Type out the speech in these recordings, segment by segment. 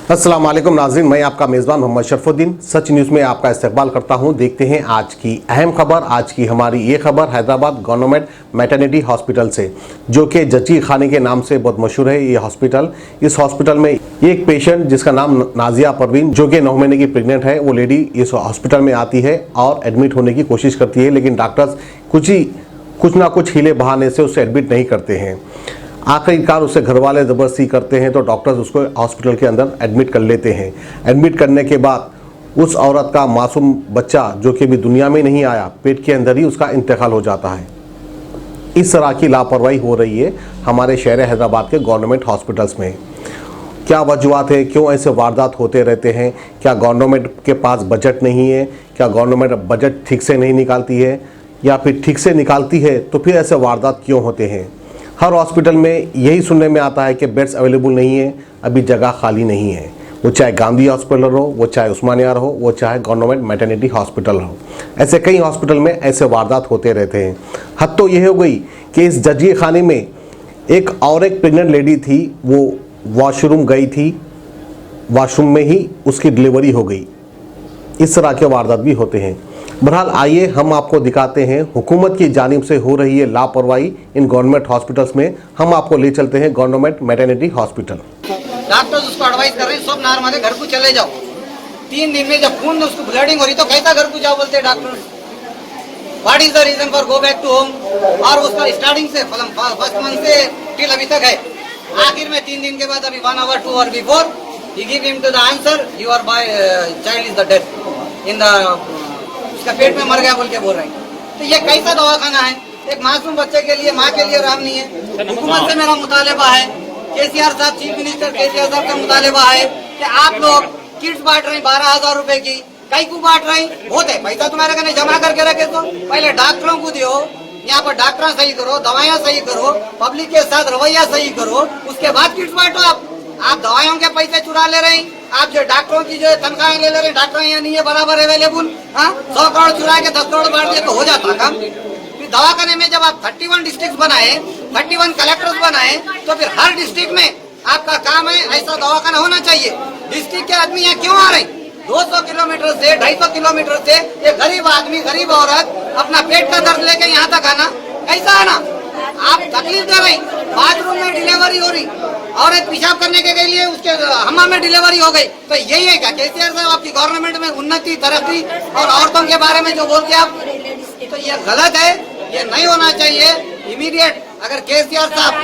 अस्सलाम वालेकुम नाज़रीन, मैं आपका मेज़बान मोहम्मद शरफुद्दीन सच न्यूज़ में आपका इस्तकबाल करता हूं। देखते हैं आज की अहम खबर। आज की हमारी ये खबर हैदराबाद गवर्नमेंट मैटरनिटी हॉस्पिटल से, जो कि जची खाने के नाम से बहुत मशहूर है ये हॉस्पिटल। इस हॉस्पिटल में एक पेशेंट जिसका नाम नाजिया परवीन, जो कि 9 महीने की प्रेग्नेंट है, वो लेडी इस हॉस्पिटल में आती है और एडमिट होने की कोशिश करती है, लेकिन डॉक्टर्स कुछ ना कुछ हीले बहाने से उसे एडमिट नहीं करते हैं। आखिरकार उससे घर वाले ज़बरदस्ती करते हैं तो डॉक्टर्स उसको हॉस्पिटल के अंदर एडमिट कर लेते हैं। एडमिट करने के बाद उस औरत का मासूम बच्चा, जो कि अभी दुनिया में नहीं आया, पेट के अंदर ही उसका इंतकाल हो जाता है। इस तरह की लापरवाही हो रही है हमारे शहर हैदराबाद के गवर्नमेंट हॉस्पिटल्स में। क्या वजूहत है, क्यों ऐसे वारदात होते रहते हैं? क्या गवर्नमेंट के पास बजट नहीं है? क्या गवर्नमेंट बजट ठीक से नहीं निकालती है, या फिर ठीक से निकालती है तो फिर ऐसे वारदात क्यों होते हैं? हर हॉस्पिटल में यही सुनने में आता है कि बेड्स अवेलेबल नहीं है, अभी जगह खाली नहीं है। वो चाहे गांधी हॉस्पिटल हो, वो चाहे उस्मानिया हो, वो चाहे गवर्नमेंट मैटरनिटी हॉस्पिटल हो, ऐसे कई हॉस्पिटल में ऐसे वारदात होते रहते हैं। हद तो यह हो गई कि इस जजिए खाने में एक प्रेग्नेंट लेडी थी, वो वॉशरूम गई थी, वॉशरूम में ही उसकी डिलीवरी हो गई। इस तरह के वारदात भी होते हैं। बहरहाल आइए हम आपको दिखाते हैं हुकूमत की जानिब से हो रही है लापरवाही इन गवर्नमेंट हॉस्पिटल्स में। हम आपको ले चलते हैं गवर्नमेंट मैटरनिटी हॉस्पिटल। डॉक्टर्स उसको एडवाइस कर रहे हैं सब नॉर्मल है, घर को चले जाओ। 3 दिन में जब खून उसको ब्लीडिंग हो रही तो कैसा घर को जाओ बोलते हैं doctor. What is the reason for go back to home? और उसका स्टार्टिंग से फर्स्ट मंथ से टिल अभी तक है। आखिर में 3 दिन के बाद अभी 1 hour 2 hour बिफोर ही give him to the answer your boy child is the death in the, उसका पेट में मर गया बोल के बोल रहे हैं। तो ये कैसा दवाखाना है? एक मासूम बच्चे के लिए, माँ के लिए आराम नहीं है। हुकूमत से मेरा मुतालिबा है, केसीआर साहब, चीफ मिनिस्टर केसीआर साहब का मुतालिबा है कि आप लोग किट्स बांट रहे हैं 12,000 रुपए की, कई को बांट रहे हैं? बहुत है, पैसा तुम्हारे कहने जमा करके रखे तो पहले डॉक्टरों को दियो, यहाँ पर डॉक्टर सही करो, दवाइयाँ सही करो, पब्लिक के साथ रवैया सही करो, उसके बाद किट्स बांटो। आप दवाइयों के पैसे चुरा ले रहे हैं। आप जो डॉक्टरों की जो तनख्वाहें ले रहे हैं, डॉक्टर यहाँ नहीं है बराबर अवेलेबल। 100 करोड़ चुरा के 10 करोड़ बांट दिए तो हो जाता काम। फिर दवाखाने में जब आप 31 डिस्ट्रिक्ट बनाए, 31 कलेक्टर्स बनाए, तो फिर हर डिस्ट्रिक्ट में आपका काम है ऐसा दवाखाना होना चाहिए। डिस्ट्रिक्ट के आदमी यहाँ क्यों आ रहे हैं? 200 किलोमीटर से 250 किलोमीटर से ये गरीब आदमी, गरीब औरत अपना पेट का दर्द लेके यहाँ तक आना, कैसा आना? आप तकलीफ दे रही। बाथरूम में डिलीवरी हो रही, औरत पेशाब करने के लिए उसके हमाम में डिलीवरी हो गई। तो यही है क्या केसीआर साहब आपकी गवर्नमेंट में उन्नति, तरक्की और औरतों के बारे में जो बोलते हैं आप, तो ये गलत है, ये नहीं होना चाहिए। इमीडिएट अगर केसीआर साहब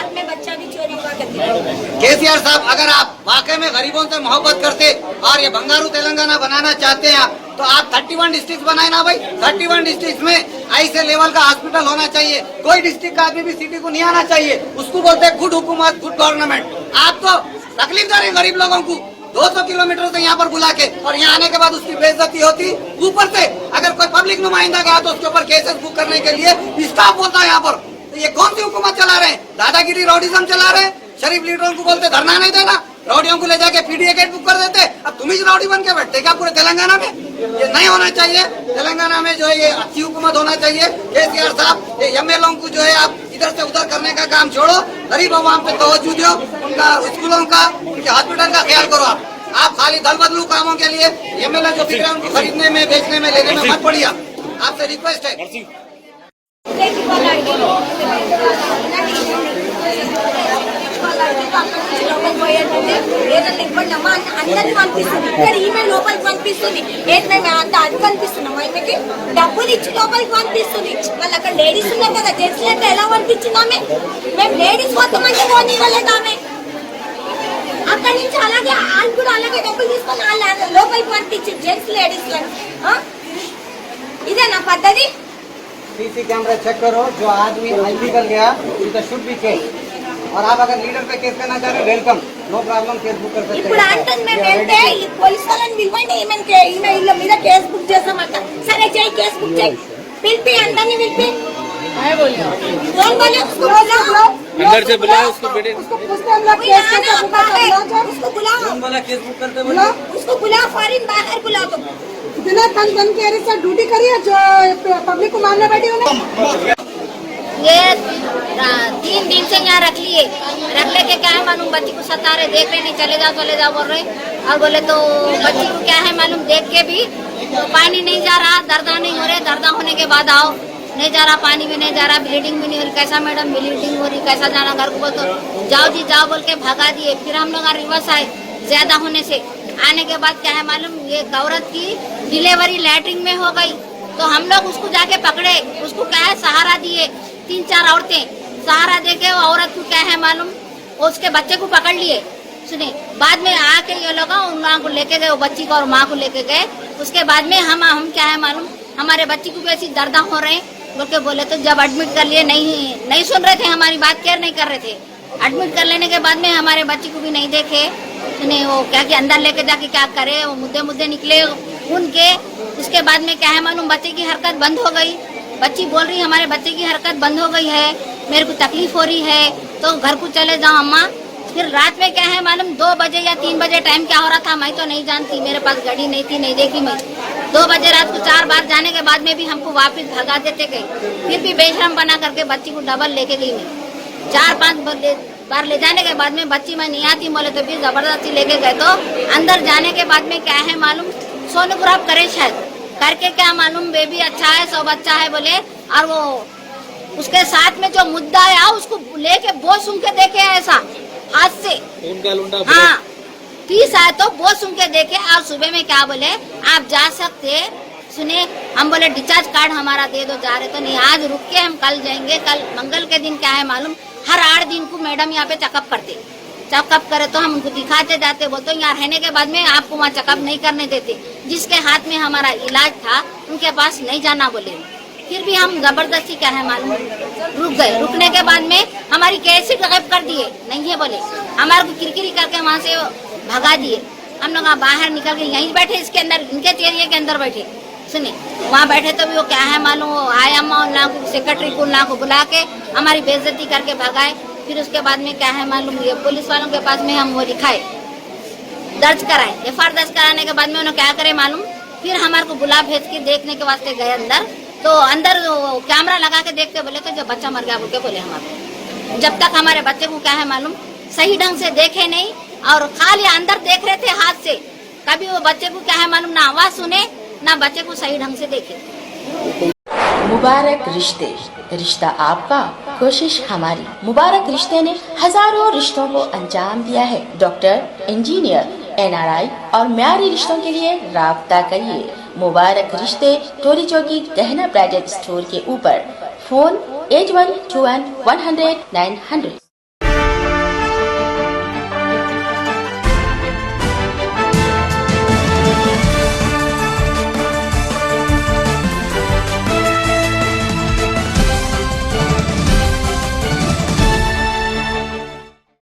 अगर आप वाकई में गरीबों से मोहब्बत करते और ये बंगारू तेलंगाना बनाना चाहते हैं तो आप 31 डिस्ट्रिक्ट बनाए ना भाई। 31 डिस्ट्रिक्ट में ऐसे लेवल का हॉस्पिटल होना चाहिए। कोई डिस्ट्रिक्ट का आदमी भी सिटी को नहीं आना चाहिए। उसको बोलते हैं गुड हुकूमत, गुड गवर्नमेंट। आप तो तकलीफ दे रहे हैं गरीब लोगों को 200 किलोमीटर से यहाँ पर बुला के, और यहाँ आने के बाद उसकी बेइज्जती होती। ऊपर से अगर कोई पब्लिक नुमाइंदा गया तो उसके ऊपर केसेस बुक करने के लिए स्टाफ बोलता है यहाँ पर। तो ये कौन सी हुकूमत चला रहे हैं? दादागिरी, रॉडिज्म चला रहे हैं। शरीफ लीडरों को बोलते धरना नहीं देना, रॉडियों को ले जाके पीडीए गेट बुक कर देते। अब तुम ही रॉडी बन के बैठते क्या पूरे तेलंगाना में? ये नहीं होना चाहिए। तेलंगाना में जो है ये अच्छी हुकूमत होना चाहिए। केसीआर साहब ये एमएलओ को जो है आप इधर से उधर करने का काम छोड़ो, गरीब आवाम पे तवज्जो दो, उनका स्कूलों का, उनके हॉस्पिटल का ख्याल करो। आप खाली दल बदलू कामों के लिए एमएलए जो बिक रहे हैं उनको खरीदने में, बेचने में, लेने में मत पड़िए। आपसे रिक्वेस्ट है। ఏదంటే ఇవ్వండమ్మా అందరినీ పంపిస్తుంది, ఇక్కడ ఈమె లోపలికి పంపిస్తుంది. ఏంటంటే మేము అంత అది పంపిస్తున్నాం, ఆమెకి డబ్బులు ఇచ్చి లోపలికి పంపిస్తుంది. వాళ్ళు అక్కడ లేడీస్ ఉన్నారు కదా, జెంట్స్ లెక్క ఎలా పంపించింది ఆమె? మేము లేడీస్ కొంతమంది పోనీవ్వలేదు ఆమె. అక్కడి నుంచి అలాగే వాళ్ళు కూడా అలాగే డబ్బులు తీసుకొని వాళ్ళు లోపలికి పంపించింది జెంట్స్ లేడీస్ లను. ఇదేనా పద్ధతి? सीसी कैमरा चेक करो, जो आदमी इलीगल गया उनका शुड बी केस। और आप अगर लीडर पे केस करना चाह रहे welcome, no problem, case book कर सकते हैं। ఇప్పుడు అంటే మేము వెళ్తే ఈ పోలీస్ వాళ్ళని పిలవండి, ఈమె ఇళ్ళ మీద కేసు బుక్ చేసామంట. సరే చేయి, కేసు బుక్ చేయి, పిలిపి అందరినీ పిలిపి. कौन बोले? उसको बुलाओ, अंदर से बुलाओ उसको, बेटे उसको पूछते हम लोग केस कैसे बुक करते हैं? उसको बुलाओ, कौन बोला केस बुक करते बोला? उसको बुलाओ, फॉरेन बाहर बुलाओ। तुम इतना तंग बन के से ड्यूटी करी है जो पब्लिक को मारने बैठी उन्हें। ये 3 दिन से यहाँ रख लिए, रख लेके क्या है मालूम बच्ची को सता रहे, देख रहे नहीं, चले जाओ बोल रहे। और बोले तो बच्ची को क्या है मालूम, देख के भी तो पानी नहीं जा रहा, दर्दा नहीं हो रहे, दर्दा होने के बाद आओ, नहीं जा रहा, पानी भी नहीं जा रहा, ब्लीडिंग भी नहीं हो रही। कैसा मैडम ब्लीडिंग हो रही, कैसा जाना घर को? बोल तो जाओ जी जाओ बोल के भगा दिए। फिर हम लोग रिवर्स आए ज्यादा होने से। आने के बाद क्या है मालूम, ये औरत की डिलीवरी लैट्रिन में हो गई, तो हम लोग उसको जाके पकड़े, उसको क्या है सहारा दिए, 3-4 औरतें सहारा देके वो औरत को क्या है मालूम, उसके बच्चे को पकड़ लिए। सुने, बाद में आके ये लोग उन लोगों को लेके गए, वो बच्ची को और माँ को लेके गए। उसके बाद में हम क्या है मालूम, हमारे बच्ची को भी ऐसी दर्द हो रहे बोल के बोले, तो जब एडमिट कर लिए नहीं सुन रहे थे, हमारी बात केयर नहीं कर रहे थे। एडमिट कर लेने के बाद में हमारे बच्ची को भी नहीं देखे, सुने वो क्या कि अंदर लेके जाके क्या करे, वो मुद्दे निकले उनके। उसके बाद में क्या है मालूम, बच्चे की हरकत बंद हो गई। बच्ची बोल रही हमारे बच्चे की हरकत बंद हो गई है, मेरे को तकलीफ हो रही है, तो घर को चले जाओ अम्मा। फिर रात में क्या है मालूम 2 बजे या 3 बजे टाइम क्या हो रहा था, मैं तो नहीं जानती, मेरे पास गाड़ी नहीं थी, नहीं देखी मैं। 2 बजे रात को 4 बार जाने के बाद में भी हमको वापस भगा देते गए। फिर भी बेशरम बना करके बच्ची को डबल लेके गई मैं। 4-5 बार ले जाने के बाद में बच्ची मैं नहीं आती बोले, तो भी जबरदस्ती लेके गए। तो अंदर जाने के बाद में क्या है मालूम, सोनोग्राफ करे शायद, करके क्या मालूम बेबी अच्छा है, सब अच्छा है बोले। और वो उसके साथ में जो मुद्दा है उसको लेके वो सुन के देखे ऐसा हाथ से, हाँ पीस आए तो वो सुन के देखे। और सुबह में क्या बोले, आप जा सकते, सुने हम बोले डिस्चार्ज कार्ड हमारा दे दो, जा रहे तो नहीं, आज रुक के हम कल जाएंगे। कल मंगल के दिन क्या है मालूम, हर 8 दिन को मैडम यहाँ पे चेकअप करते, चेकअप करे तो हम उनको दिखाते जाते, बोलते यहाँ रहने के बाद में आपको वहाँ चेकअप नहीं करने देते। जिसके हाथ में हमारा इलाज था उनके पास नहीं जाना बोले। फिर भी हम जबरदस्ती क्या है मालूम रुक गए। रुकने के बाद में हमारी कैसे गायब कर दिए, नहीं है बोले, हमारे को किरकिरी करके वहाँ से भगा दिए। हम लोग बाहर निकल के यहीं बैठे, इसके अंदर इनके एरिया के अंदर बैठे। सुने वहाँ बैठे तो भी वो क्या है मालूम, वो आया अम्मा को सेक्रेटरी को बुला के हमारी बेइज्जती करके भगाए। फिर उसके बाद में क्या है मालूम, ये पुलिस वालों के पास में हम वो लिखाए, दर्ज कराए। FIR दर्ज कराने के बाद में उन्होंने क्या करे मालूम, फिर हमारे को बुला भेज के देखने के वास्ते गए अंदर। तो अंदर कैमरा लगा के देखते बोले तो जब बच्चा मर गया बोल के बोले हमारे। जब तक हमारे बच्चे को क्या है मालूम सही ढंग से देखे नहीं, और खाली अंदर देख रहे थे हाथ से, कभी वो बच्चे को क्या है मालूम ना आवाज सुने ना बच्चे को सही ढंग से देखे। मुबारक रिश्ते, रिश्ता आपका कोशिश हमारी। मुबारक रिश्ते ने हजारों रिश्तों को अंजाम दिया है। डॉक्टर, इंजीनियर, NRI और म्यारी रिश्तों के लिए राब्ता करिए। मुबारक रिश्ते टोली चौकी गहना ब्राइडल स्टोर के ऊपर। फोन 8121 100 900।